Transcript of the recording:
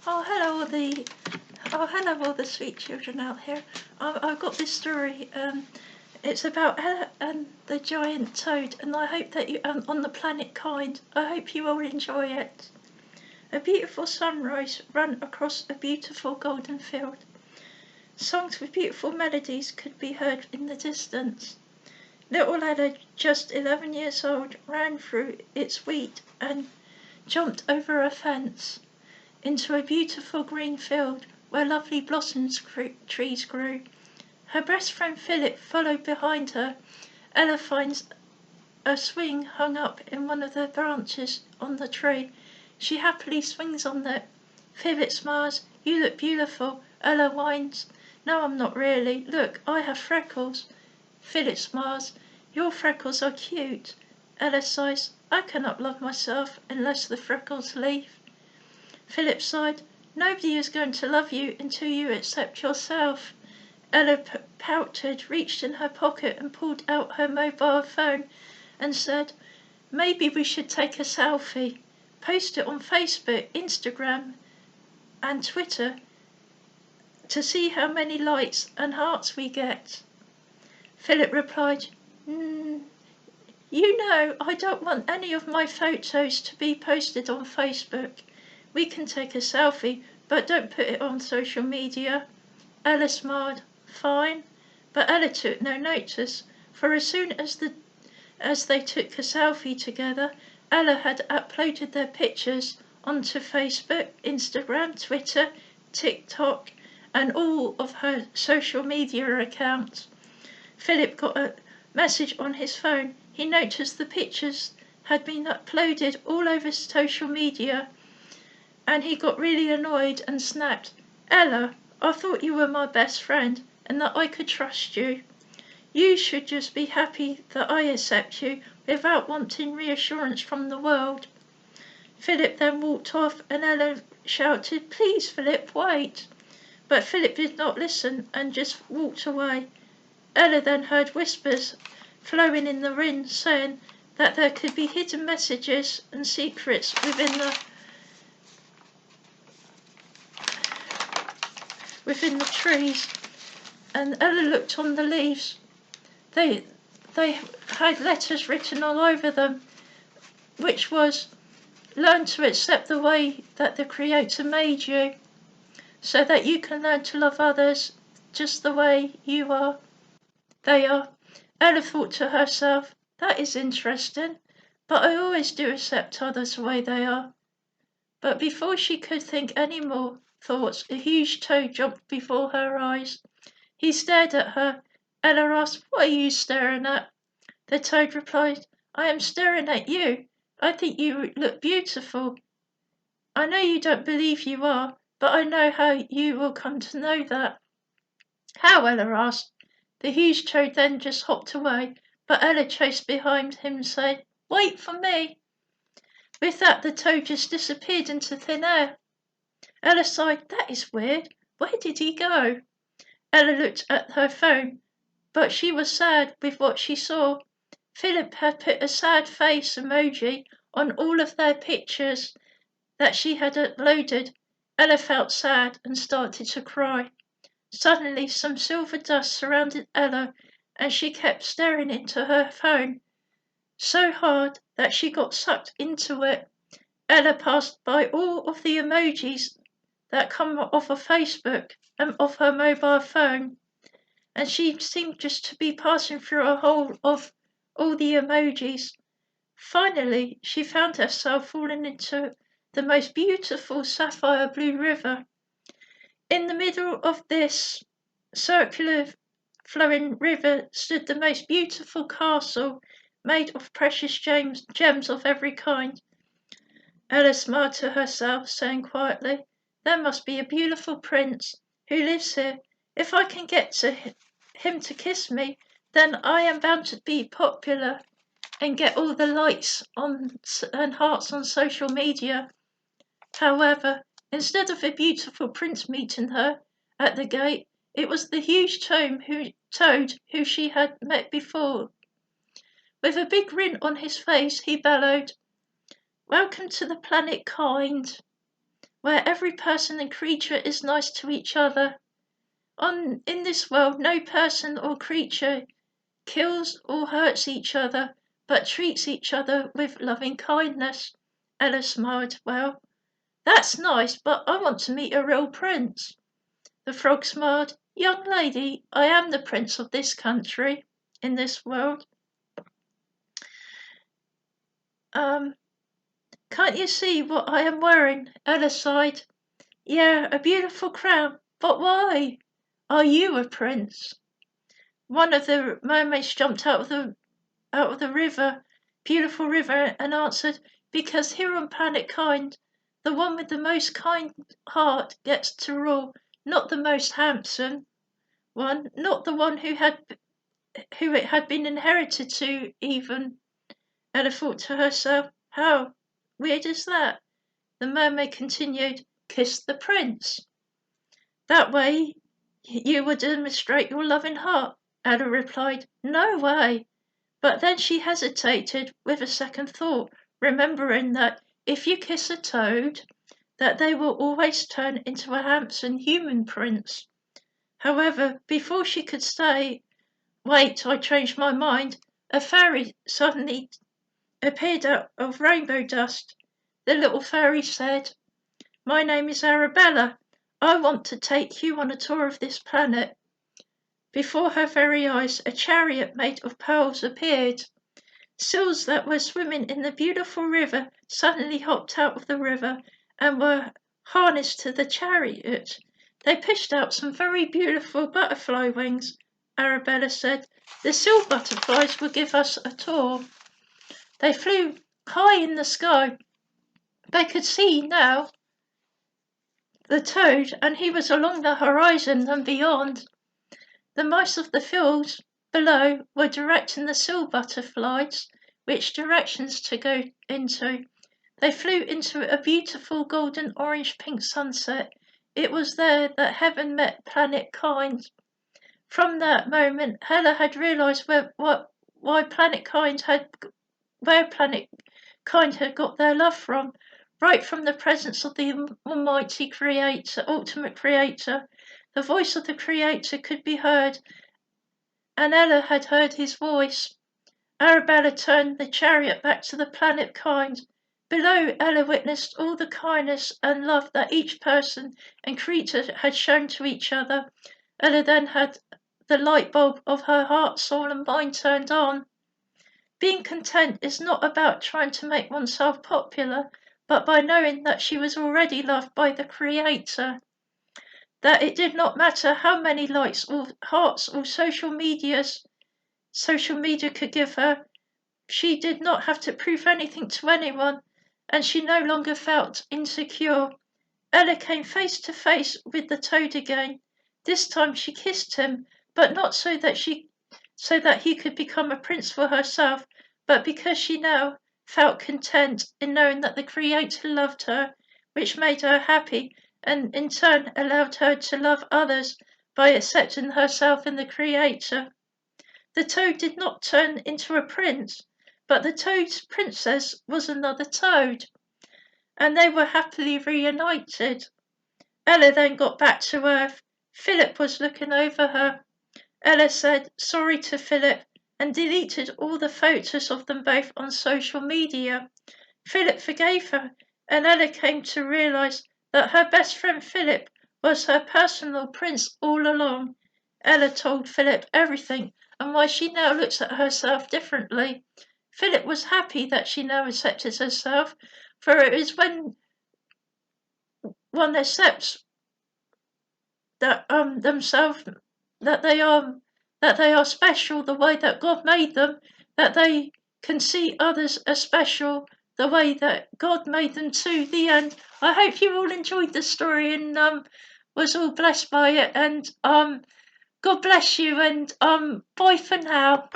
Oh, hello, all the sweet children out here. I've got this story. It's about Ella and the giant toad, and I hope that you, on the planet Kind, I hope you all enjoy it. A beautiful sunrise ran across a beautiful golden field. Songs with beautiful melodies could be heard in the distance. Little Ella, just 11 years old, ran through its wheat and jumped over a fence into a beautiful green field where lovely trees grew. Her best friend Philip followed behind her. Ella finds a swing hung up in one of the branches on the tree. She happily swings on it. Philip smiles. You look beautiful. Ella whines. No, I'm not really. Look, I have freckles. Philip smiles. Your freckles are cute. Ella sighs. I cannot love myself unless the freckles leave. Philip sighed. Nobody is going to love you until you accept yourself. Ella pouted, reached in her pocket and pulled out her mobile phone and said, maybe we should take a selfie, post it on Facebook, Instagram and Twitter to see how many likes and hearts we get. Philip replied, you know, I don't want any of my photos to be posted on Facebook. We can take a selfie, but don't put it on social media. Ella smiled. Fine. But Ella took no notice, for as soon as they took a selfie together, Ella had uploaded their pictures onto Facebook, Instagram, Twitter, TikTok, and all of her social media accounts. Philip got a message on his phone. He noticed the pictures had been uploaded all over social media, and he got really annoyed and snapped, Ella, I thought you were my best friend and that I could trust you. You should just be happy that I accept you without wanting reassurance from the world. Philip then walked off and Ella shouted, please, Philip, wait. But Philip did not listen and just walked away. Ella then heard whispers flowing in the wind saying that there could be hidden messages and secrets within the trees, and Ella looked on the leaves. They had letters written all over them, which was, learn to accept the way that the Creator made you, so that you can learn to love others just the way they are. Ella thought to herself, that is interesting, but I always do accept others the way they are. But before she could think any more thoughts, a huge toad jumped before her eyes. He stared at her. Ella asked, what are you staring at? The toad replied, I am staring at you. I think you look beautiful. I know you don't believe you are, but I know how you will come to know that. How? Ella asked. The huge toad then just hopped away, but Ella chased behind him saying, wait for me. With that, the toad just disappeared into thin air. Ella sighed, that is weird. Where did he go? Ella looked at her phone, but she was sad with what she saw. Philip had put a sad face emoji on all of their pictures that she had uploaded. Ella felt sad and started to cry. Suddenly some silver dust surrounded Ella and she kept staring into her phone so hard that she got sucked into it. Ella passed by all of the emojis that come off of Facebook and off her mobile phone, and she seemed just to be passing through a hole of all the emojis. Finally, she found herself falling into the most beautiful sapphire blue river. In the middle of this circular flowing river stood the most beautiful castle made of precious gems of every kind. Ella smiled to herself, saying quietly, there must be a beautiful prince who lives here. If I can get to him to kiss me, then I am bound to be popular and get all the likes and hearts on social media. However, instead of a beautiful prince meeting her at the gate, it was the huge toad who she had met before. With a big grin on his face, he bellowed, welcome to the planet Kind. where every person and creature is nice to each other. In this world, no person or creature kills or hurts each other, but treats each other with loving kindness. Ella smiled. Well, that's nice, but I want to meet a real prince. The frog smiled. Young lady, I am the prince of this country, in this world. Can't you see what I am wearing? Ella sighed. Yeah, a beautiful crown, but why? Are you a prince? One of the mermaids jumped out of the river, beautiful river, and answered, because here on planet Kind, the one with the most kind heart gets to rule, not the most handsome one, not the one who it had been inherited to even. Ella thought to herself, how weird is that? The mermaid continued, kiss the prince. That way you will demonstrate your loving heart. Ella replied, no way. But then she hesitated with a second thought, remembering that if you kiss a toad, that they will always turn into a handsome human prince. However, before she could say, wait, I changed my mind, a fairy suddenly appeared out of rainbow dust. The little fairy said, my name is Arabella. I want to take you on a tour of this planet. Before her very eyes, a chariot made of pearls appeared. Seals that were swimming in the beautiful river suddenly hopped out of the river and were harnessed to the chariot. They pushed out some very beautiful butterfly wings. Arabella said, the seal butterflies will give us a tour. They flew high in the sky. They could see now the toad, and he was along the horizon and beyond. The mice of the fields below were directing the seal butterflies which directions to go into. They flew into a beautiful golden orange pink sunset. It was there that heaven met planet Kind. From that moment, Ella had realised where Planet Kind had got their love from, right from the presence of the Almighty Creator, Ultimate Creator. The voice of the Creator could be heard, and Ella had heard his voice. Arabella turned the chariot back to the planet Kind. Below, Ella witnessed all the kindness and love that each person and creature had shown to each other. Ella then had the light bulb of her heart, soul, and mind turned on. Being content is not about trying to make oneself popular, but by knowing that she was already loved by the Creator. That it did not matter how many likes or hearts or social media could give her. She did not have to prove anything to anyone, and she no longer felt insecure. Ella came face to face with the toad again. This time she kissed him, but not so that he could become a prince for herself, but because she now felt content in knowing that the Creator loved her, which made her happy, and in turn allowed her to love others by accepting herself in the Creator. The toad did not turn into a prince, but the toad's princess was another toad, and they were happily reunited. Ella then got back to Earth. Philip was looking over her. Ella said sorry to Philip and deleted all the photos of them both on social media. Philip forgave her, and Ella came to realise that her best friend Philip was her personal prince all along. Ella told Philip everything and why she now looks at herself differently. Philip was happy that she now accepted herself, for it is when one accepts that themselves that they are special the way that God made them, that they can see others as special the way that God made them too. The end. I hope you all enjoyed the story and was all blessed by it, and God bless you, and bye for now.